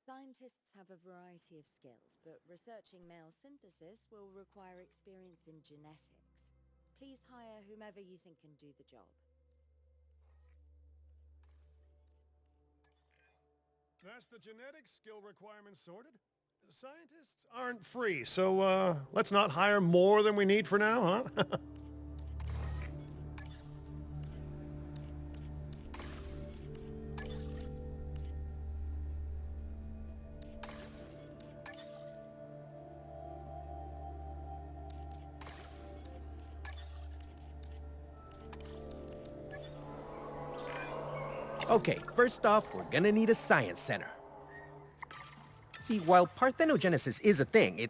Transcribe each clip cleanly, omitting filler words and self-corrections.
Scientists have a variety of skills, but researching male synthesis will require experience in genetics. Please hire whomever you think can do the job. That's the genetic skill requirements sorted. Scientists aren't free, so let's not hire more than we need for now, huh? Okay, first off, we're gonna need a science center. See, while parthenogenesis is a thing,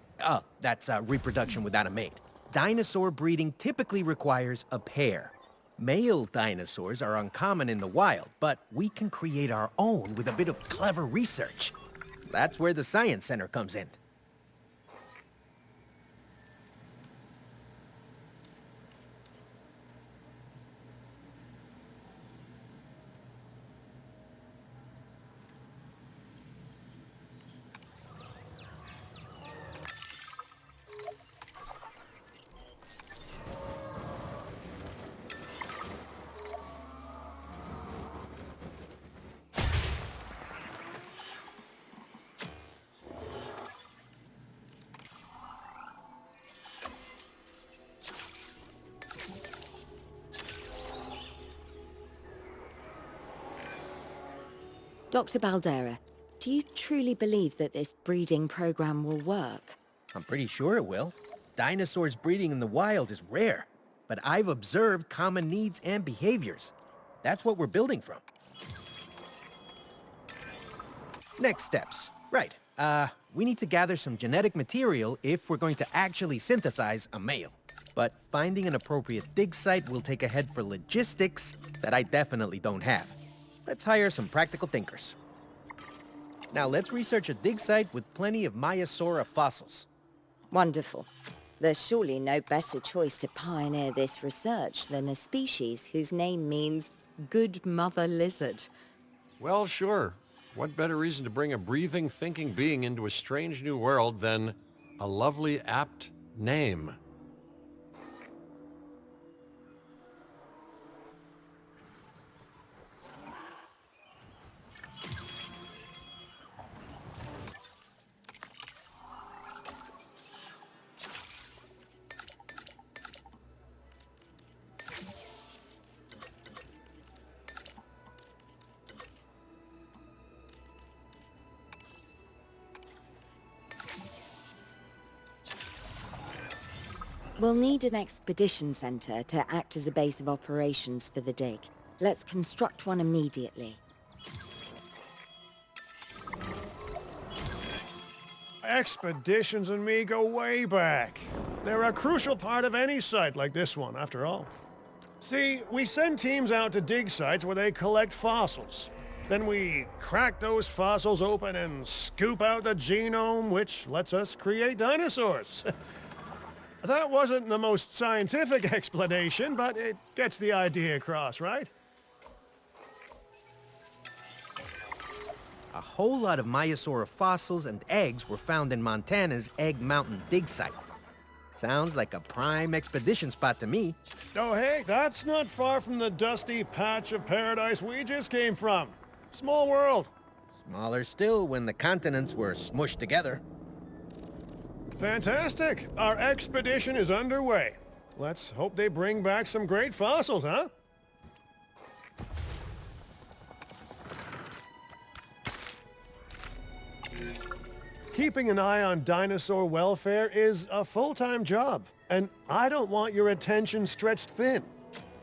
that's reproduction without a mate. Dinosaur breeding typically requires a pair. Male dinosaurs are uncommon in the wild, but we can create our own with a bit of clever research. That's where the science center comes in. Dr. Baldera, do you truly believe that this breeding program will work? I'm pretty sure it will. Dinosaurs breeding in the wild is rare, but I've observed common needs and behaviors. That's what we're building from. Next steps. Right. We need to gather some genetic material if we're going to actually synthesize a male. But finding an appropriate dig site will take a head for logistics that I definitely don't have. Let's hire some practical thinkers. Now let's research a dig site with plenty of Maiasaura fossils. Wonderful. There's surely no better choice to pioneer this research than a species whose name means good mother lizard. Well, sure. What better reason to bring a breathing, thinking being into a strange new world than a lovely, apt name? We'll need an expedition center to act as a base of operations for the dig. Let's construct one immediately. Expeditions and me go way back. They're a crucial part of any site like this one, after all. See, we send teams out to dig sites where they collect fossils. Then we crack those fossils open and scoop out the genome, which lets us create dinosaurs. That wasn't the most scientific explanation, but it gets the idea across, right? A whole lot of Maiasaura fossils and eggs were found in Montana's Egg Mountain dig site. Sounds like a prime expedition spot to me. Oh, hey, that's not far from the dusty patch of paradise we just came from. Small world. Smaller still when the continents were smushed together. Fantastic. Our expedition is underway. Let's hope they bring back some great fossils, huh? Keeping an eye on dinosaur welfare is a full-time job, and I don't want your attention stretched thin.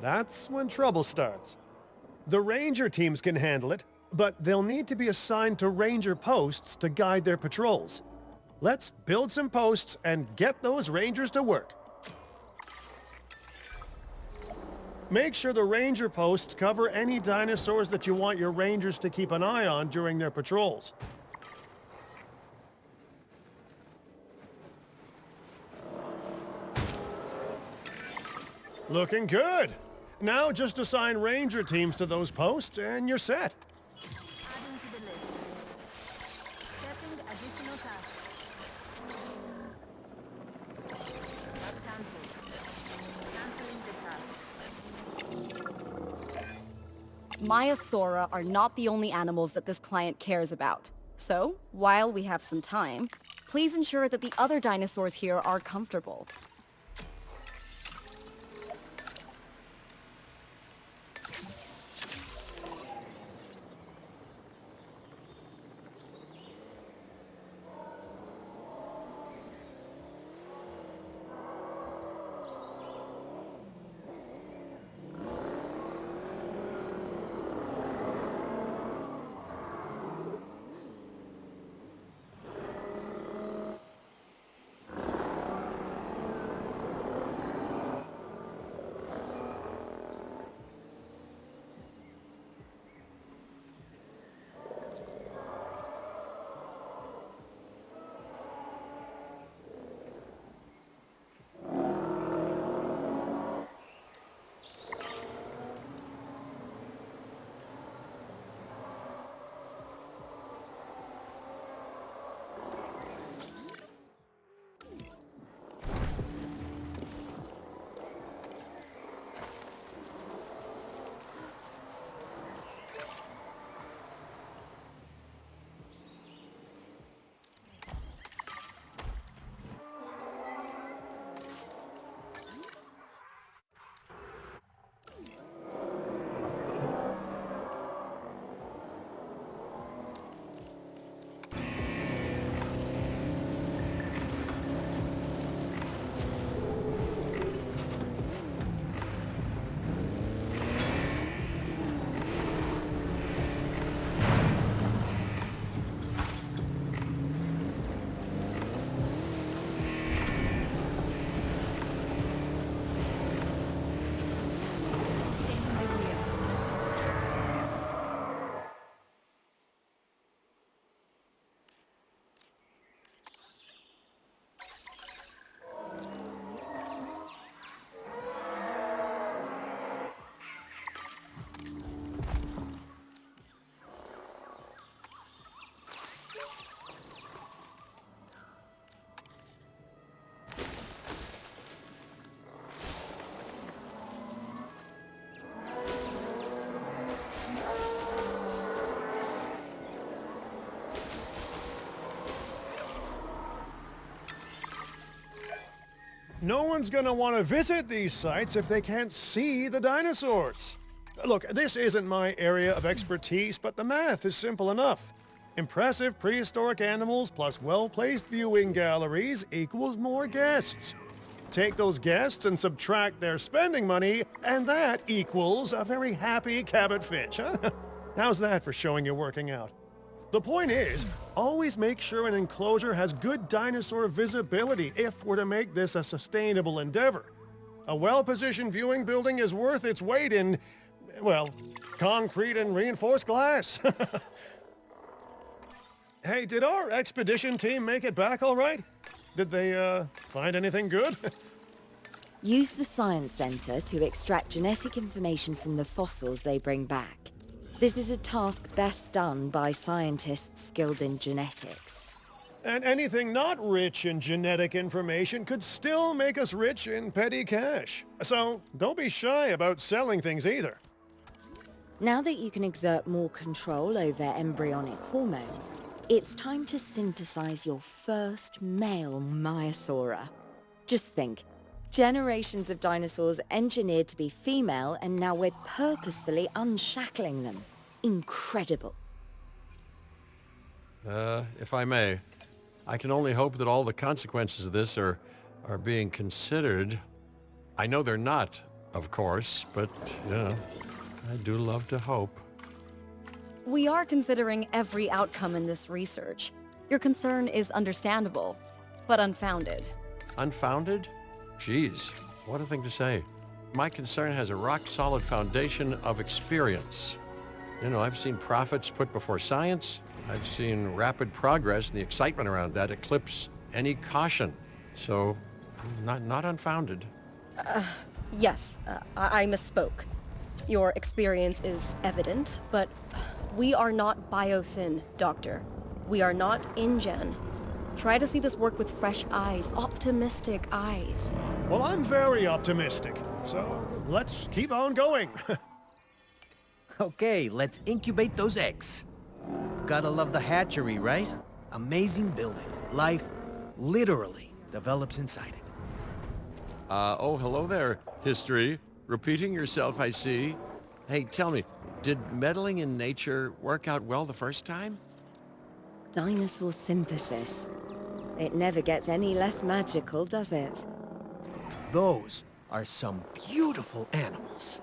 That's when trouble starts. The ranger teams can handle it, but they'll need to be assigned to ranger posts to guide their patrols. Let's build some posts and get those rangers to work. Make sure the ranger posts cover any dinosaurs that you want your rangers to keep an eye on during their patrols. Looking good. Now just assign ranger teams to those posts and you're set. Adding to the list. task. Task cancelled. Cancelling the task. Maiasaura are not the only animals that this client cares about. So, while we have some time, please ensure that the other dinosaurs here are comfortable. No one's gonna want to visit these sites if they can't see the dinosaurs. Look, this isn't my area of expertise, but the math is simple enough. Impressive prehistoric animals plus well-placed viewing galleries equals more guests. Take those guests and subtract their spending money, and that equals a very happy Cabot Finch, huh? How's that for showing you working out? The point is, always make sure an enclosure has good dinosaur visibility if we're to make this a sustainable endeavor. A well-positioned viewing building is worth its weight in, well, concrete and reinforced glass. Hey, did our expedition team make it back all right? Did they, find anything good? Use the Science Center to extract genetic information from the fossils they bring back. This is a task best done by scientists skilled in genetics. And anything not rich in genetic information could still make us rich in petty cash. So don't be shy about selling things either. Now that you can exert more control over embryonic hormones, it's time to synthesize your first male Maiasaura. Just think, generations of dinosaurs engineered to be female, and now we're purposefully unshackling them. Incredible. If I may, I can only hope that all the consequences of this are being considered. I know they're not, of course, but, you know, I do love to hope. We are considering every outcome in this research. Your concern is understandable, but unfounded. Unfounded? Geez, what a thing to say. My concern has a rock-solid foundation of experience. You know, I've seen profits put before science. I've seen rapid progress, and the excitement around that eclipse any caution. So, not unfounded. Yes, I misspoke. Your experience is evident, but we are not biosyn, Doctor. We are not InGen. Try to see this work with fresh eyes, optimistic eyes. Well, I'm very optimistic, so let's keep on going. Okay, let's incubate those eggs. Gotta love the hatchery, right? Amazing building. Life literally develops inside it. Oh, hello there, history. Repeating yourself, I see. Hey, tell me, did meddling in nature work out well the first time? Dinosaur synthesis. It never gets any less magical, does it? Those are some beautiful animals.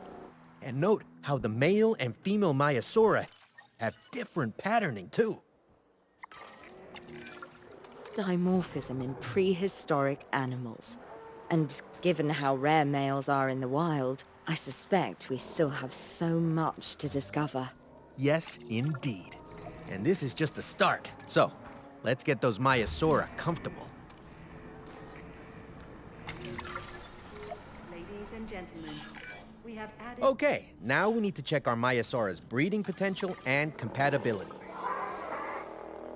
And note how the male and female Maiasaura have different patterning too. Dimorphism in prehistoric animals. And given how rare males are in the wild, I suspect we still have so much to discover. Yes, indeed. And this is just the start. So, let's get those Maiasaura comfortable. Ladies and gentlemen, we have added... Okay, now we need to check our Maiasaura's breeding potential and compatibility.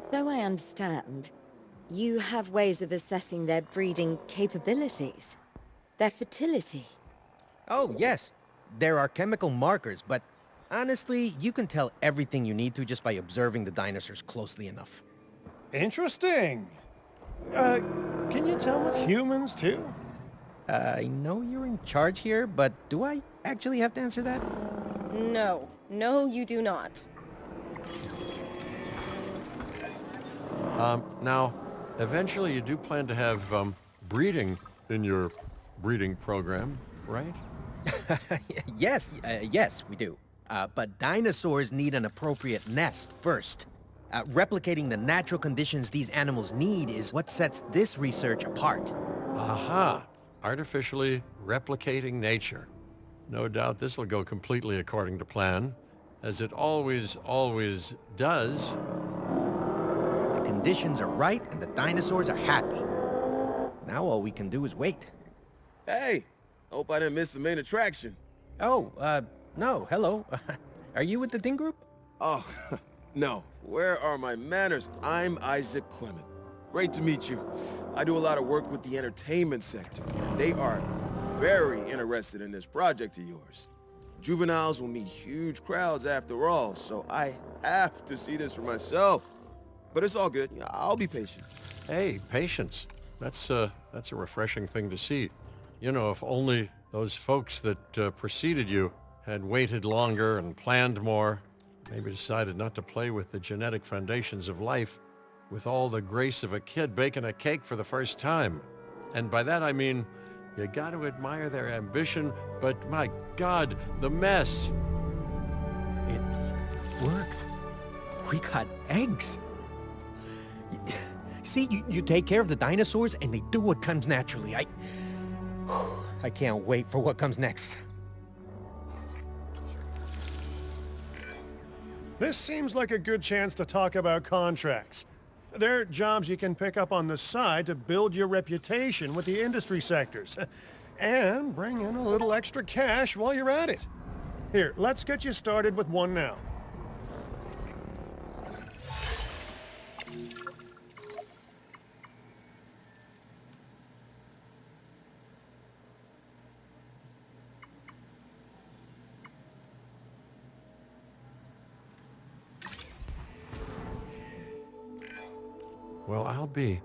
So I understand, you have ways of assessing their breeding capabilities, their fertility. Oh, yes. There are chemical markers, but honestly, you can tell everything you need to just by observing the dinosaurs closely enough. Interesting. Can you tell with humans too? I know you're in charge here, but do I actually have to answer that? No. No, you do not. Now, eventually you do plan to have breeding in your breeding program, right? Yes, yes, we do. But dinosaurs need an appropriate nest first. Replicating the natural conditions these animals need is what sets this research apart. Aha! Artificially replicating nature. No doubt this will go completely according to plan, as it always does. The conditions are right and the dinosaurs are happy. Now all we can do is wait. Hey, hope I didn't miss the main attraction. Oh, no, hello. Are you with the Ding Group? Oh, no. Where are my manners? I'm Isaac Clement. Great to meet you. I do a lot of work with the entertainment sector. They are very interested in this project of yours. Juveniles will meet huge crowds after all, so I have to see this for myself. But it's all good. I'll be patient. Hey, patience. That's a refreshing thing to see. You know, if only those folks that preceded you had waited longer and planned more, maybe decided not to play with the genetic foundations of life with all the grace of a kid baking a cake for the first time. And by that I mean, you got to admire their ambition, but my God, the mess. It worked. We got eggs. See, you take care of the dinosaurs and they do what comes naturally. I can't wait for what comes next. This seems like a good chance to talk about contracts. They're jobs you can pick up on the side to build your reputation with the industry sectors. And bring in a little extra cash while you're at it. Here, let's get you started with one now. Well, I'll be.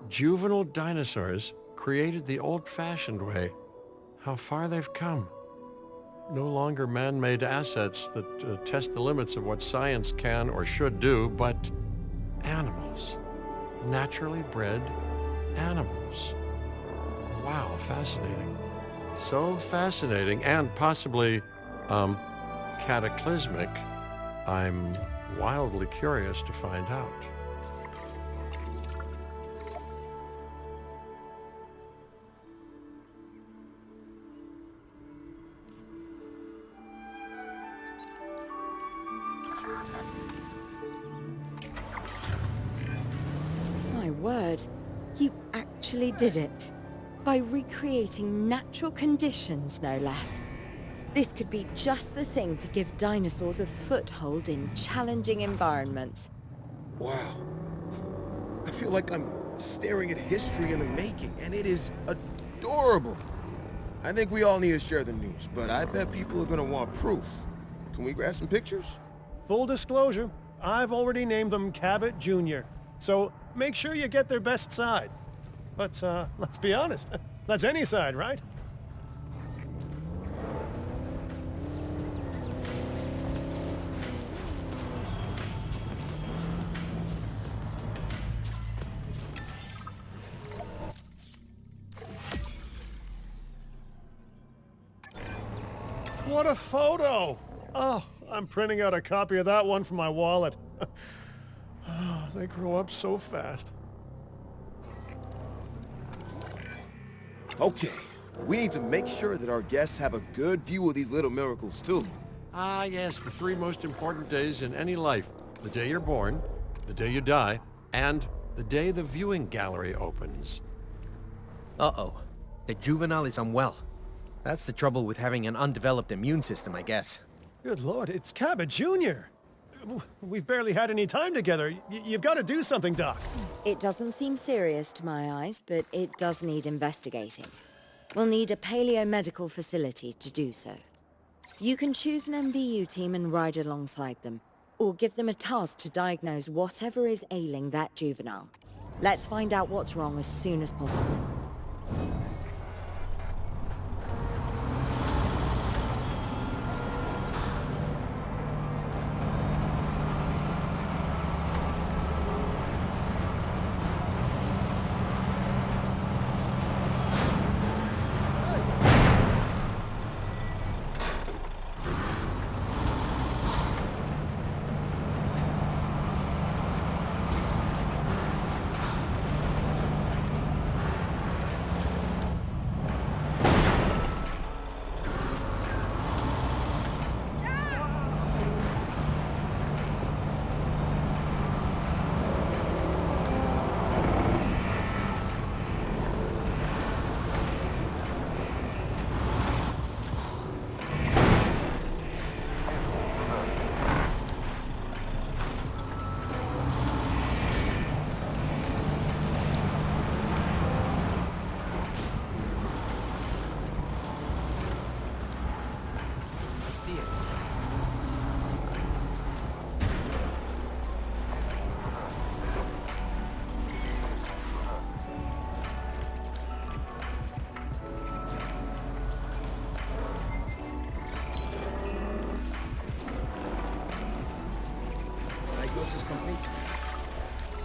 Juvenile dinosaurs created the old-fashioned way. How far they've come. No longer man-made assets that test the limits of what science can or should do, but animals. Naturally bred animals. Wow, fascinating. So fascinating and possibly, cataclysmic. I'm wildly curious to find out. My word, you actually did it. By recreating natural conditions, no less. This could be just the thing to give dinosaurs a foothold in challenging environments. Wow. I feel like I'm staring at history in the making, and it is adorable. I think we all need to share the news, but I bet people are gonna want proof. Can we grab some pictures? Full disclosure, I've already named them Cabot Jr., so make sure you get their best side. But, let's be honest, that's any side, right? What a photo! Oh, I'm printing out a copy of that one for my wallet. Oh, they grow up so fast. Okay, we need to make sure that our guests have a good view of these little miracles, too. Ah, yes, the three most important days in any life. The day you're born, the day you die, and the day the viewing gallery opens. Uh-oh. The juvenile is unwell. That's the trouble with having an undeveloped immune system, I guess. Good Lord, it's Cabot Jr. We've barely had any time together. You've got to do something, Doc. It doesn't seem serious to my eyes, but it does need investigating. We'll need a paleo-medical facility to do so. You can choose an MVU team and ride alongside them, or give them a task to diagnose whatever is ailing that juvenile. Let's find out what's wrong as soon as possible.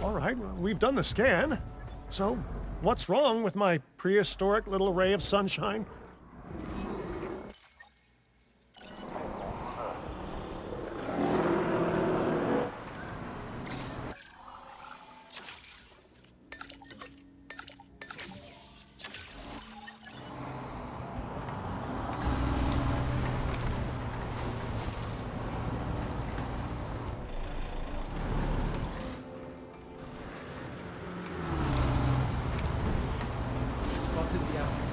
All right, well, we've done the scan. So, what's wrong with my prehistoric little ray of sunshine? Spotted the asset.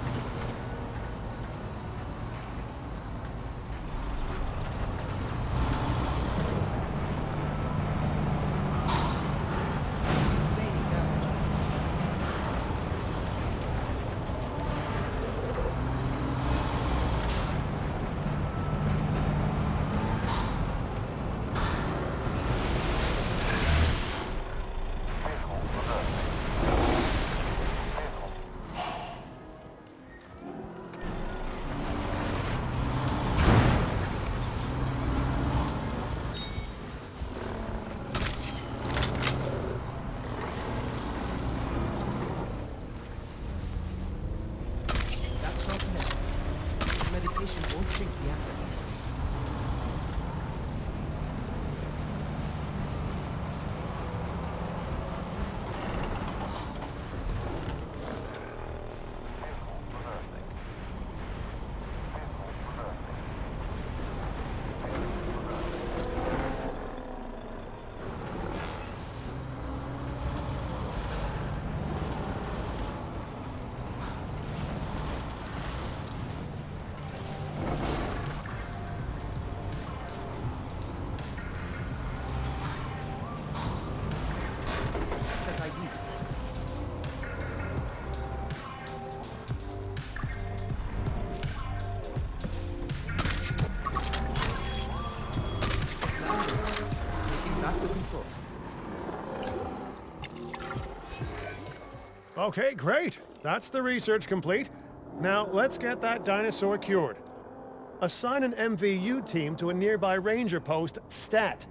Back to control. Okay, great. That's the research complete. Now, let's get that dinosaur cured. Assign an MVU team to a nearby ranger post, STAT.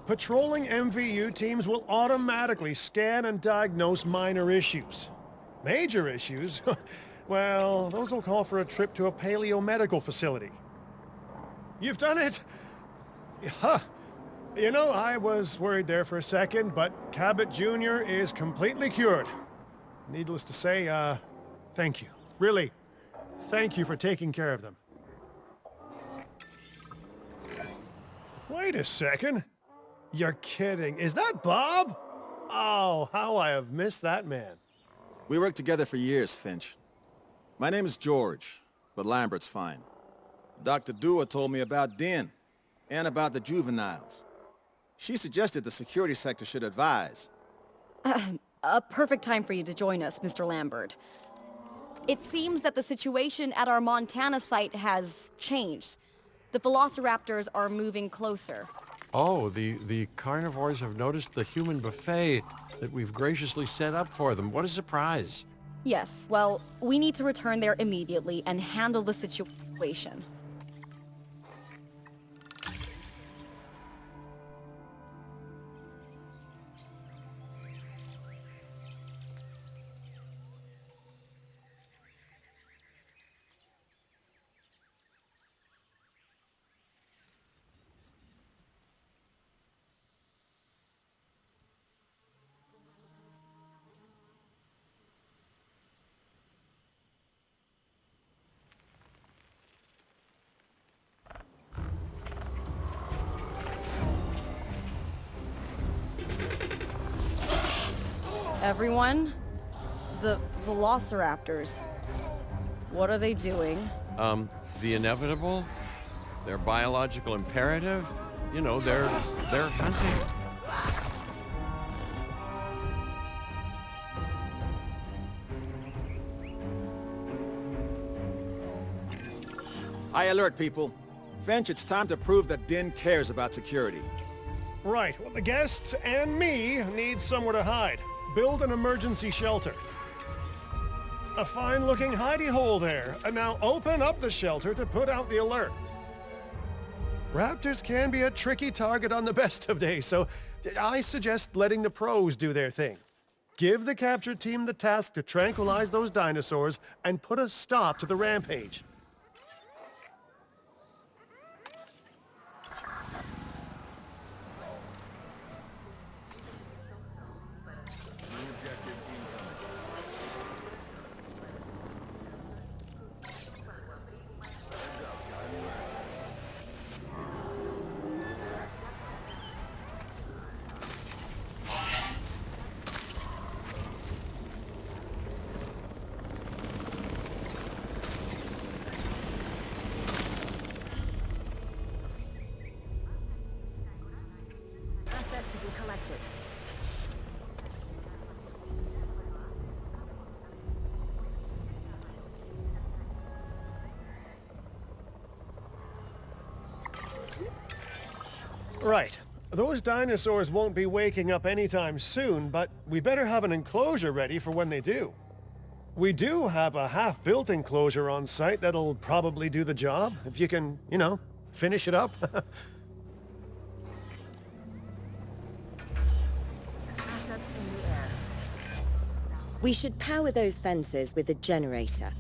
Patrolling MVU teams will automatically scan and diagnose minor issues. Major issues? Well, those will call for a trip to a paleomedical facility. You've done it! Huh. You know, I was worried there for a second, but Cabot Jr. is completely cured. Needless to say, thank you. Really, thank you for taking care of them. Wait a second. You're kidding. Is that Bob? Oh, how I have missed that man. We worked together for years, Finch. My name is George, but Lambert's fine. Dr. Dua told me about Din, and about the juveniles. She suggested the security sector should advise. A perfect time for you to join us, Mr. Lambert. It seems that the situation at our Montana site has changed. The velociraptors are moving closer. Oh, the carnivores have noticed the human buffet that we've graciously set up for them. What a surprise. Yes, well, we need to return there immediately and handle the situation. Everyone, the velociraptors, what are they doing? The inevitable, their biological imperative, you know, they're hunting. High alert, people. Finch, it's time to prove that Din cares about security. Right, well, the guests and me need somewhere to hide. Build an emergency shelter. A fine-looking hidey hole there. And now open up the shelter to put out the alert. Raptors can be a tricky target on the best of days, so I suggest letting the pros do their thing. Give the capture team the task to tranquilize those dinosaurs and put a stop to the rampage. Assets to be collected. Right. Those dinosaurs won't be waking up anytime soon, but we better have an enclosure ready for when they do. We do have a half-built enclosure on site that'll probably do the job, if you can, you know, finish it up. Assets in the air. We should power those fences with a generator.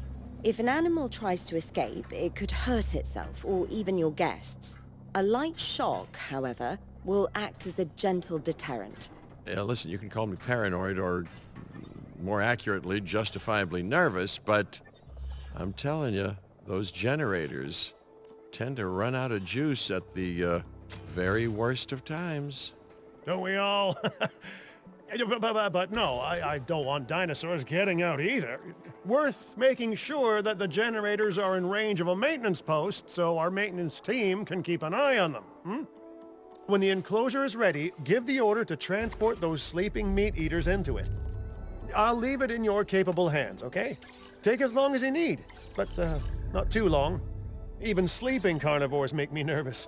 If an animal tries to escape, it could hurt itself, or even your guests. A light shock, however, will act as a gentle deterrent. Yeah, listen, you can call me paranoid or, more accurately, justifiably nervous, but I'm telling you, those generators tend to run out of juice at the very worst of times. Don't we all? But no, I don't want dinosaurs getting out either. Worth making sure that the generators are in range of a maintenance post so our maintenance team can keep an eye on them. When the enclosure is ready, give the order to transport those sleeping meat eaters into it. I'll leave it in your capable hands, okay? Take as long as you need, but not too long. Even sleeping carnivores make me nervous.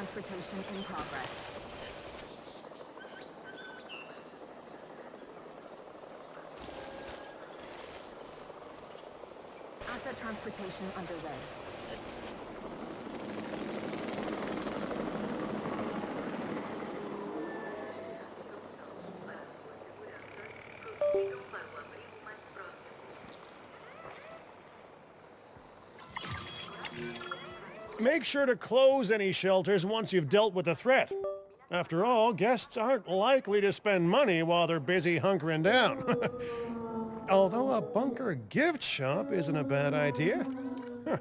transportation in progress. Asset transportation underway. Make sure to close any shelters once you've dealt with the threat. After all, guests aren't likely to spend money while they're busy hunkering down. Although a bunker gift shop isn't a bad idea. Huh.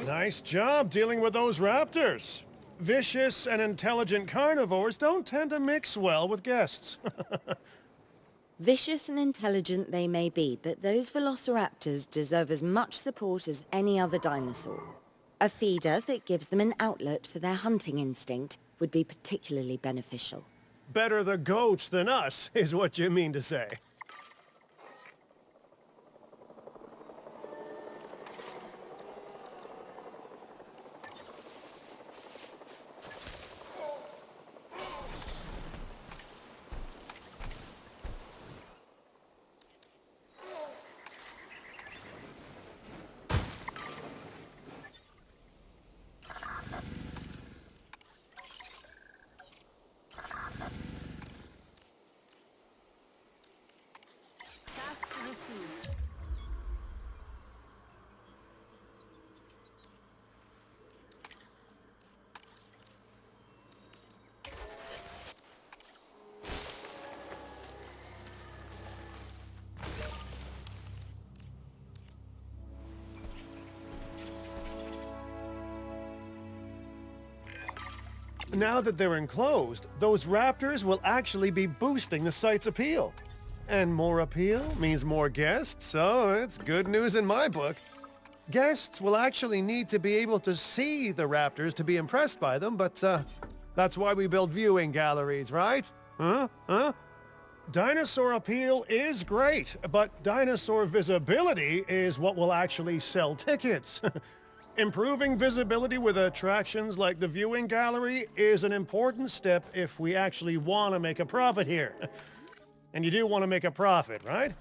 Nice job dealing with those raptors. Vicious and intelligent carnivores don't tend to mix well with guests. Vicious and intelligent they may be, but those velociraptors deserve as much support as any other dinosaur. A feeder that gives them an outlet for their hunting instinct would be particularly beneficial. Better the goats than us, is what you mean to say. Task received. Now that they're enclosed, those raptors will actually be boosting the site's appeal. And more appeal means more guests, so it's good news in my book. Guests will actually need to be able to see the raptors to be impressed by them, but that's why we build viewing galleries, right? Huh? Dinosaur appeal is great, but dinosaur visibility is what will actually sell tickets. Improving visibility with attractions like the viewing gallery is an important step if we actually want to make a profit here. And you do want to make a profit, right?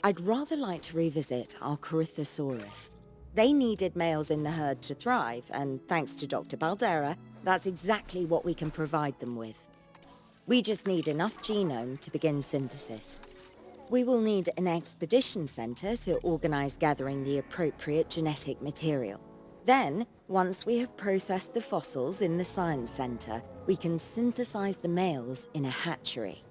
I'd rather like to revisit our Corythosaurus. They needed males in the herd to thrive, and thanks to Dr. Baldera, that's exactly what we can provide them with. We just need enough genome to begin synthesis. We will need an expedition center to organize gathering the appropriate genetic material. Then, once we have processed the fossils in the science center, we can synthesize the males in a hatchery.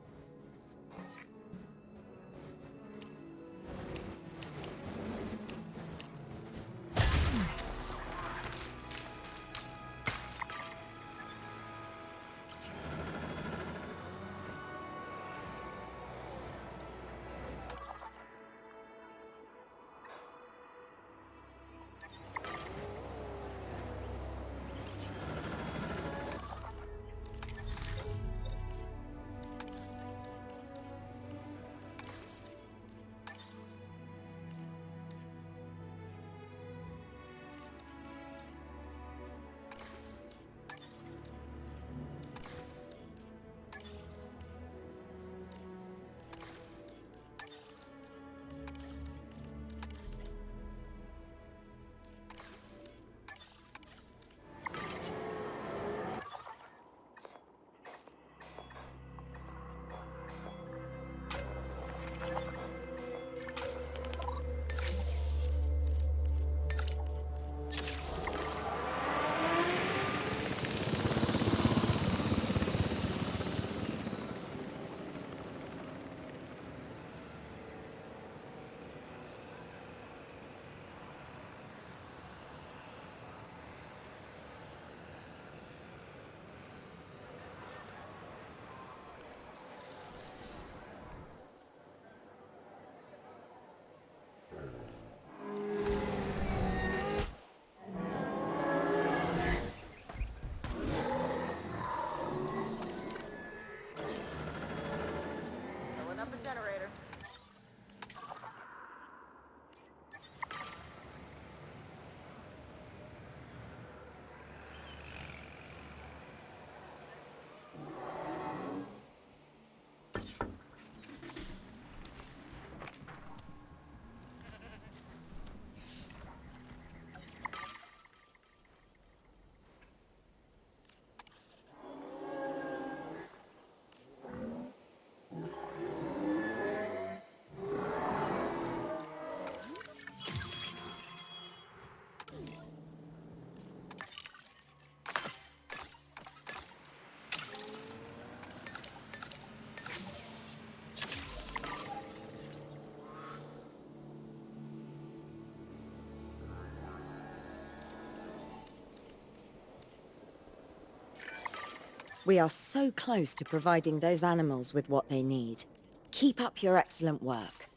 We are so close to providing those animals with what they need. Keep up your excellent work.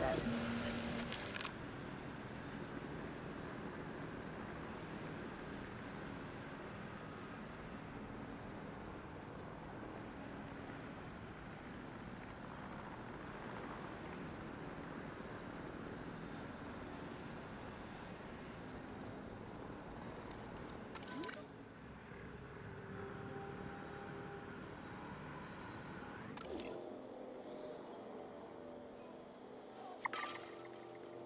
asset.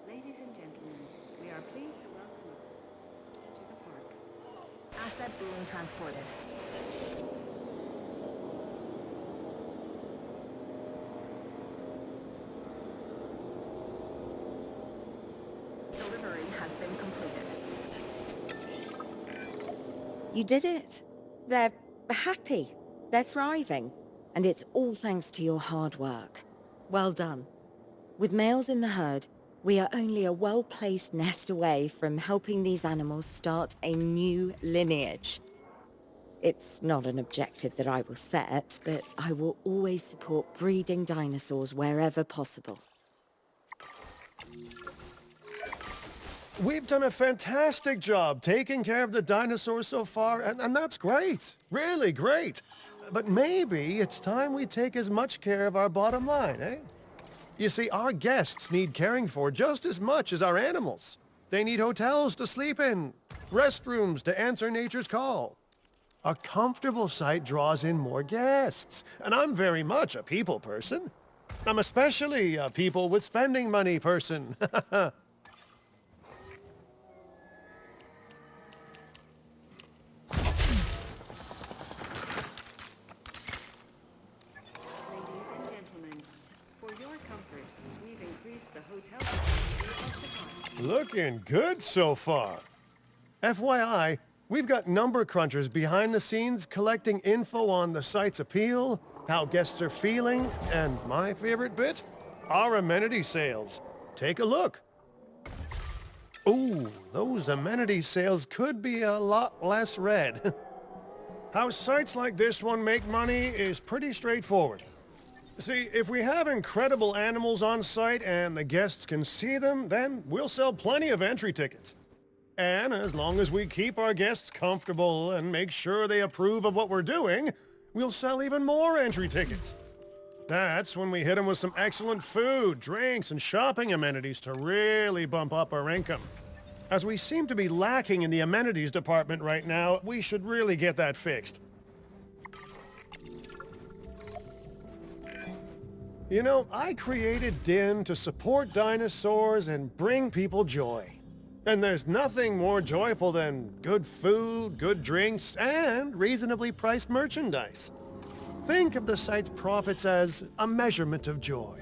Ladies and gentlemen, we are pleased to welcome you to the park. Asset being transported. Delivery has been completed. You did it. They're happy. They're thriving. And it's all thanks to your hard work. Well done. With males in the herd, we are only a well-placed nest away from helping these animals start a new lineage. It's not an objective that I will set, but I will always support breeding dinosaurs wherever possible. We've done a fantastic job taking care of the dinosaurs so far, and that's great. Really great. But maybe it's time we take as much care of our bottom line, eh? You see, our guests need caring for just as much as our animals. They need hotels to sleep in, restrooms to answer nature's call. A comfortable site draws in more guests, and I'm very much a people person. I'm especially a people with spending money person. Ladies and gentlemen, for your comfort, we've increased the hotel capacity. Looking good so far. FYI, we've got number crunchers behind the scenes collecting info on the site's appeal, how guests are feeling, and my favorite bit, our amenity sales. Take a look. Ooh, those amenity sales could be a lot less red. How sites like this one make money is pretty straightforward. See, if we have incredible animals on site and the guests can see them, then we'll sell plenty of entry tickets. And as long as we keep our guests comfortable and make sure they approve of what we're doing, we'll sell even more entry tickets. That's when we hit them with some excellent food, drinks, and shopping amenities to really bump up our income. As we seem to be lacking in the amenities department right now, we should really get that fixed. You know, I created DIN to support dinosaurs and bring people joy. And there's nothing more joyful than good food, good drinks, and reasonably priced merchandise. Think of the site's profits as a measurement of joy.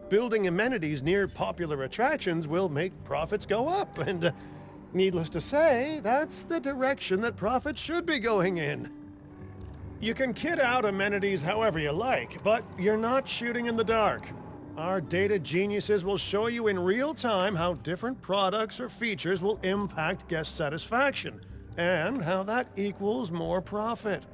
Building amenities near popular attractions will make profits go up, and needless to say, that's the direction that profits should be going in. You can kit out amenities however you like, but you're not shooting in the dark. Our data geniuses will show you in real time how different products or features will impact guest satisfaction, and how that equals more profit.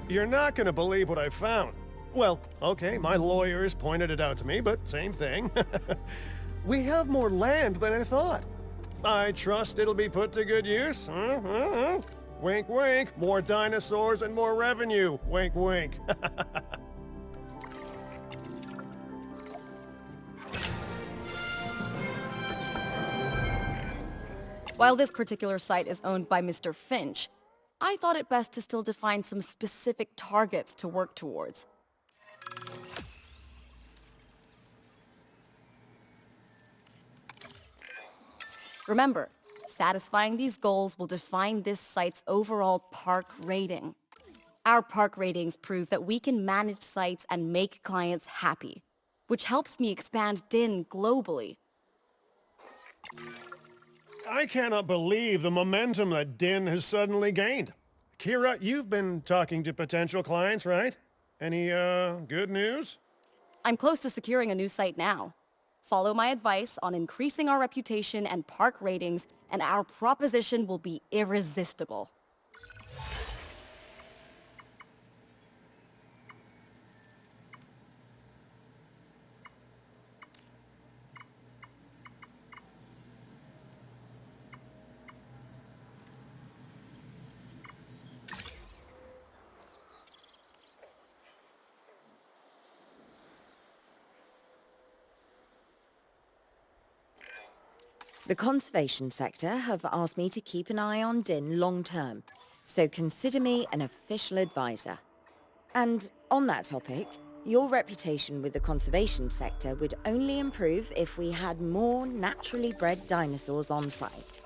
You're not gonna believe what I found. Well, okay, my lawyers pointed it out to me, but same thing. We have more land than I thought. I trust it'll be put to good use. Wink, wink. More dinosaurs and more revenue. Wink, wink. While this particular site is owned by Mr. Finch, I thought it best to still define some specific targets to work towards. Remember, satisfying these goals will define this site's overall park rating. Our park ratings prove that we can manage sites and make clients happy, which helps me expand DIN globally. I cannot believe the momentum that Din has suddenly gained. Kira, you've been talking to potential clients, right? Any, good news? I'm close to securing a new site now. Follow my advice on increasing our reputation and park ratings, and our proposition will be irresistible. The conservation sector have asked me to keep an eye on Din long term, so consider me an official advisor. And on that topic, your reputation with the conservation sector would only improve if we had more naturally bred dinosaurs on site.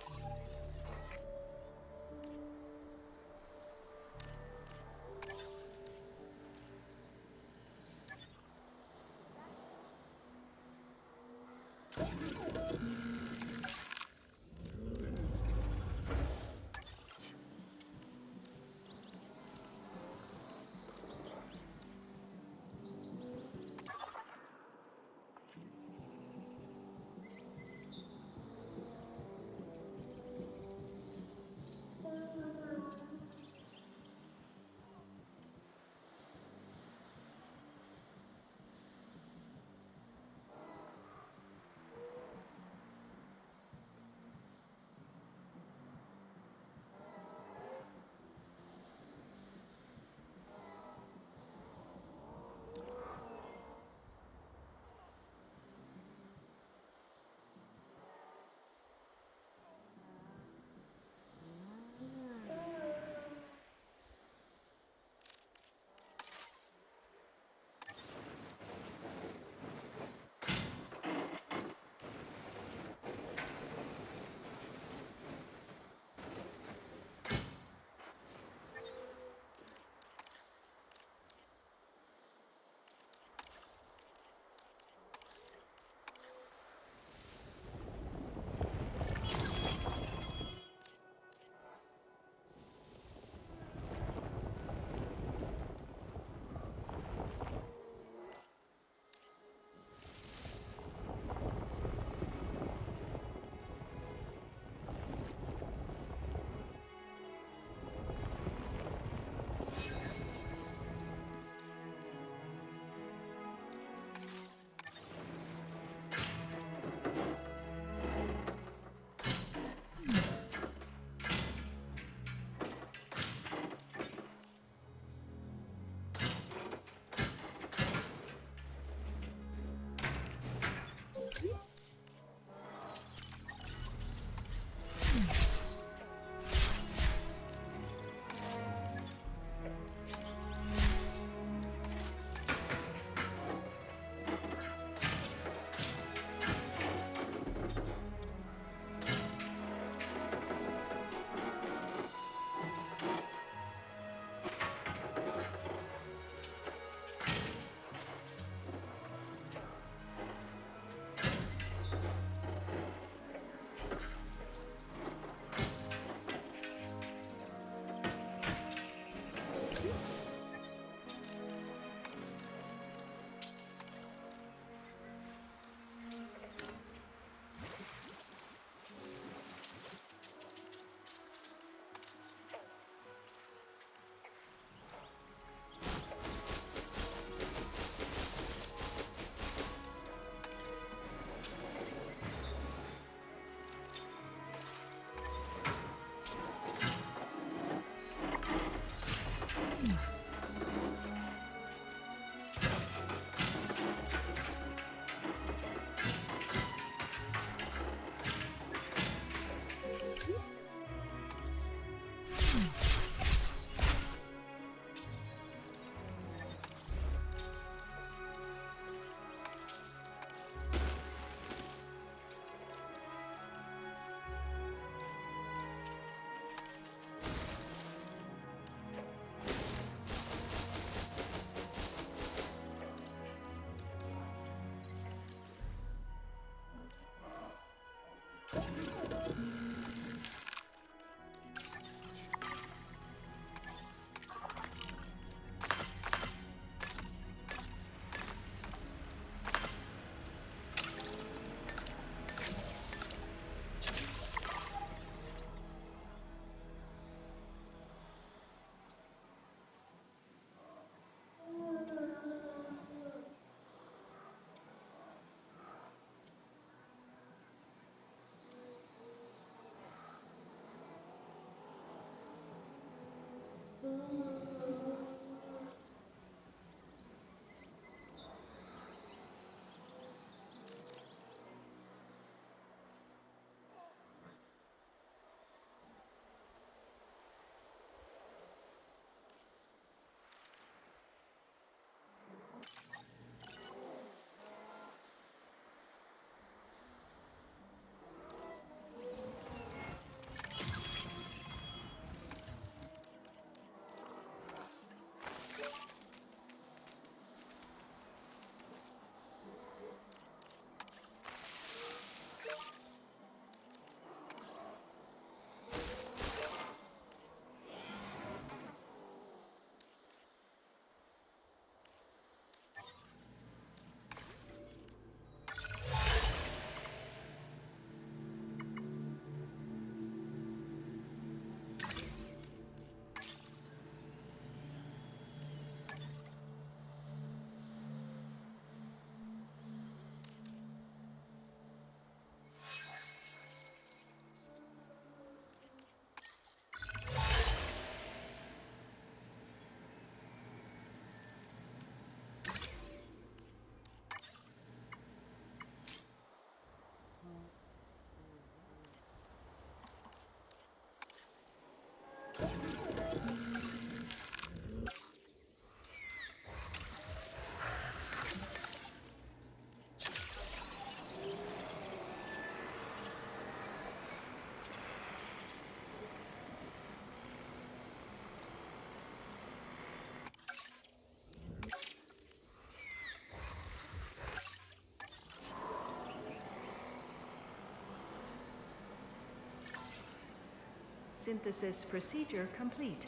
synthesis procedure complete.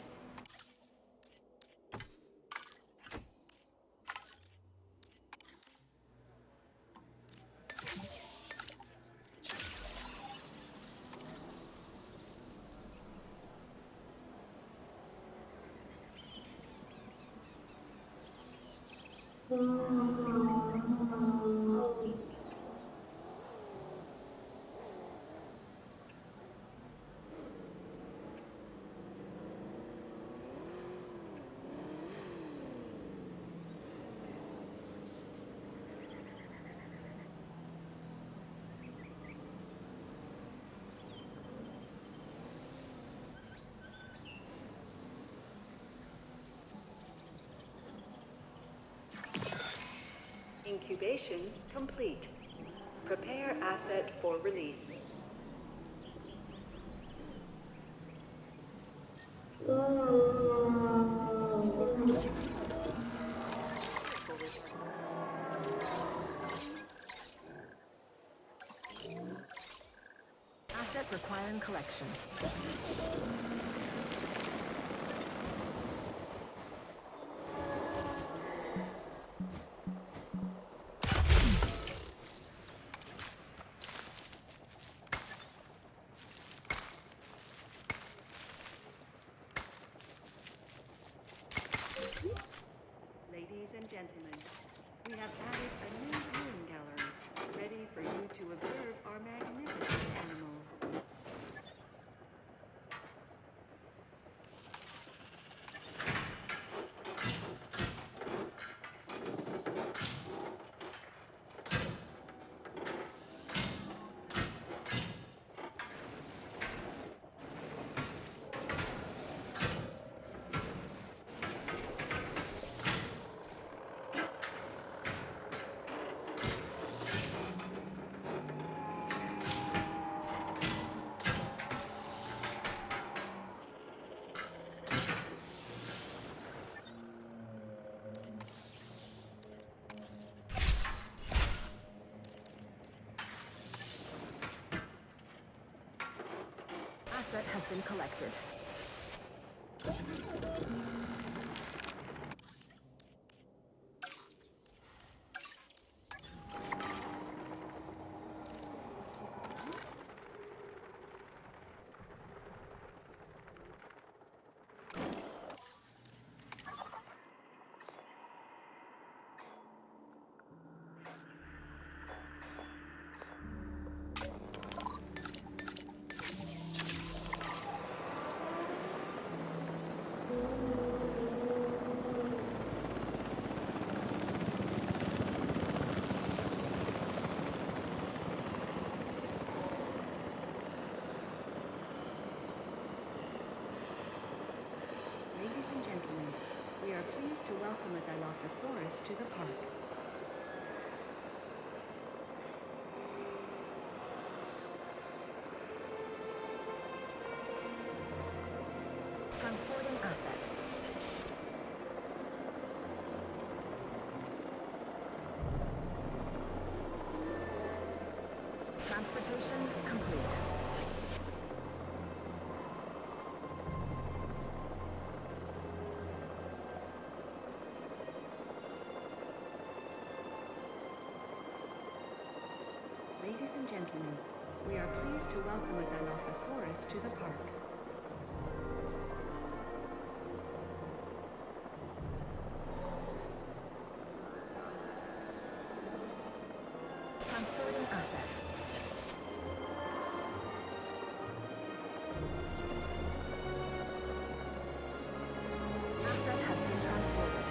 Incubation complete. Prepare asset for release. Asset requiring collection. Ladies and gentlemen, we have added a new viewing gallery, ready for you to observe our magnificent animals. Asset has been collected. Ladies and gentlemen, we are pleased to welcome a Dilophosaurus to the park. Transporting asset. Transportation complete. Ladies and gentlemen, we are pleased to welcome a Dilophosaurus to the park. Transporting asset. Asset has been transported.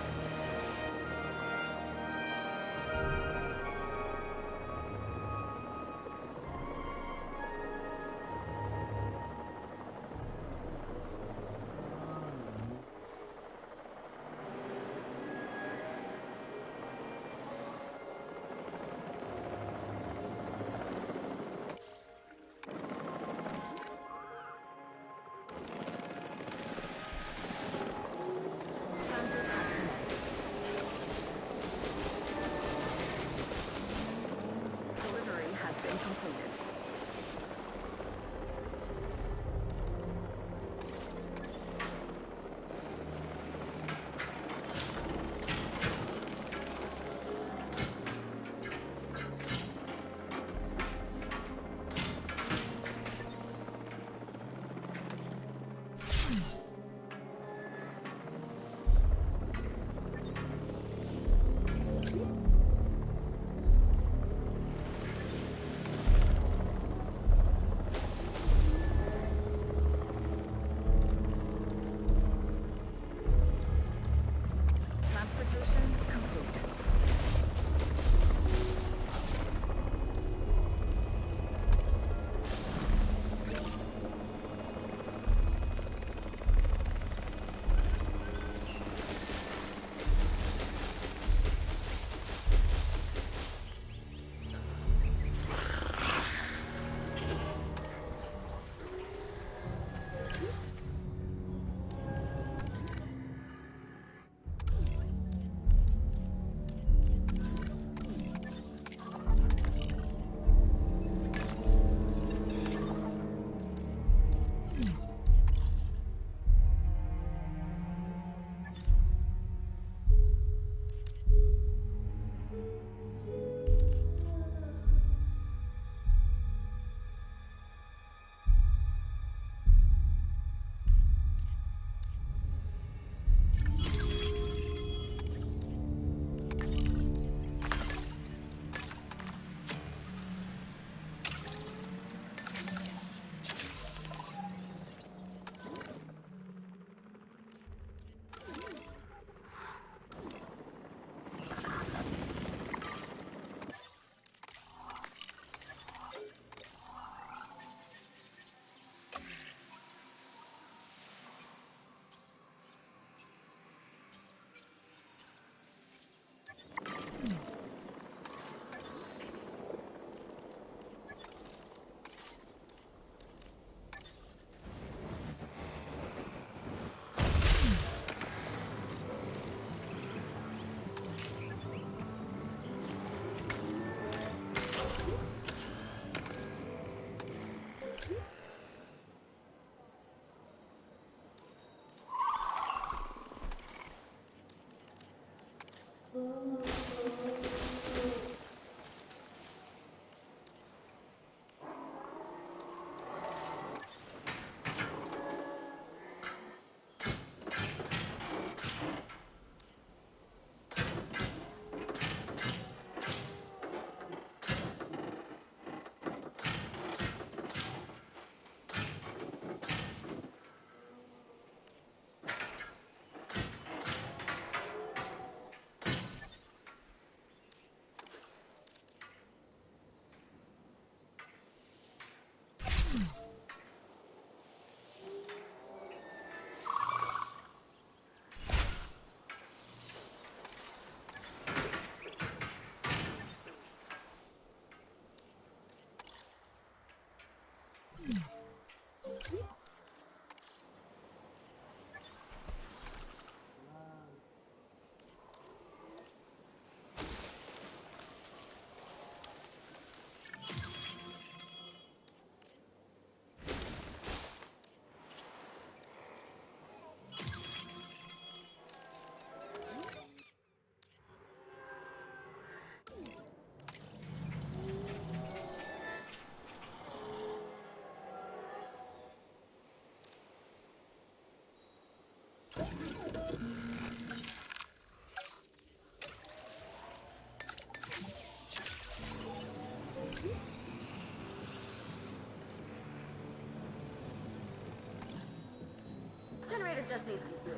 Just need some fuel.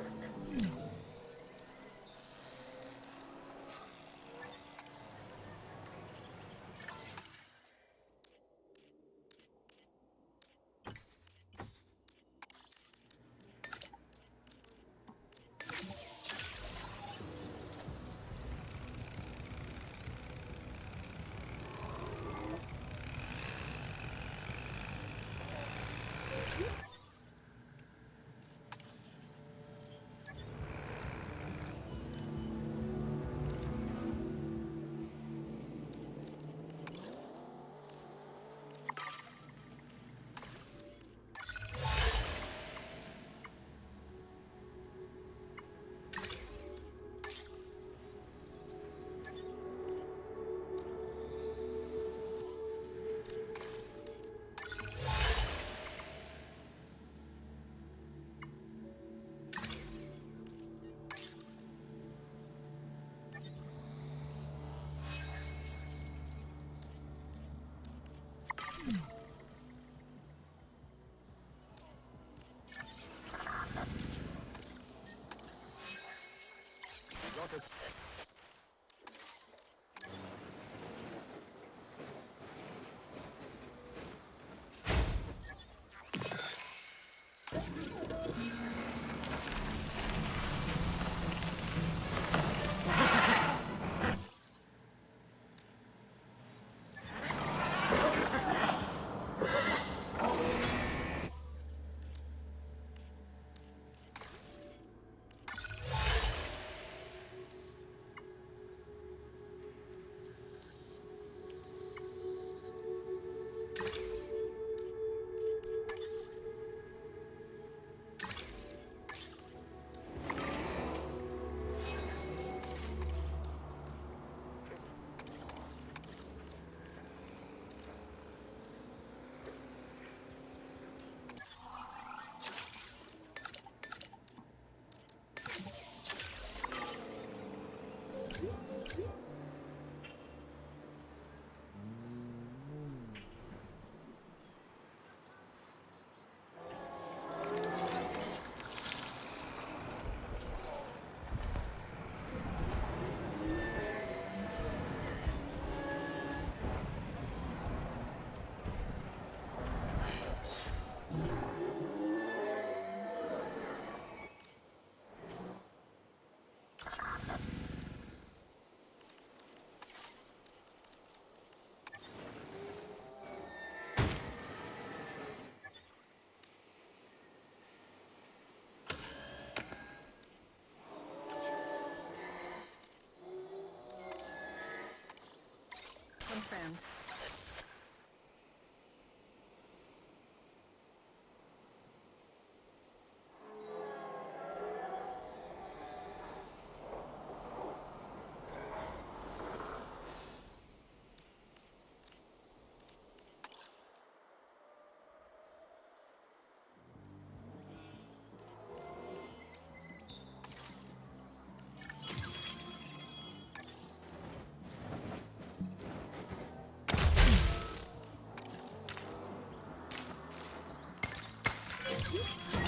Confirmed.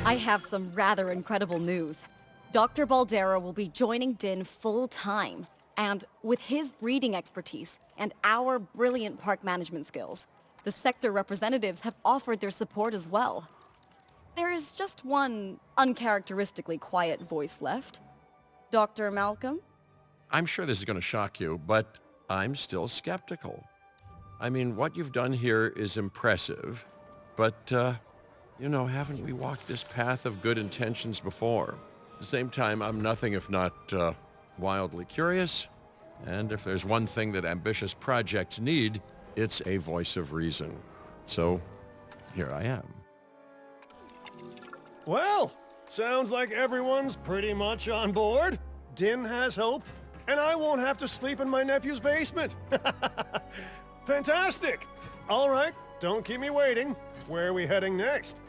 I have some rather incredible news. Dr. Baldera will be joining Din full-time. And with his breeding expertise and our brilliant park management skills, the sector representatives have offered their support as well. There is just one uncharacteristically quiet voice left. Dr. Malcolm? I'm sure this is going to shock you, but I'm still skeptical. I mean, what you've done here is impressive, but, haven't we walked this path of good intentions before? At the same time, I'm nothing if not wildly curious, and if there's one thing that ambitious projects need, it's a voice of reason. So, here I am. Well, sounds like everyone's pretty much on board. Din has hope, and I won't have to sleep in my nephew's basement. Fantastic! All right, don't keep me waiting. Where are we heading next?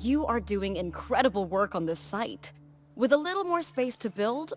You are doing incredible work on this site. With a little more space to build,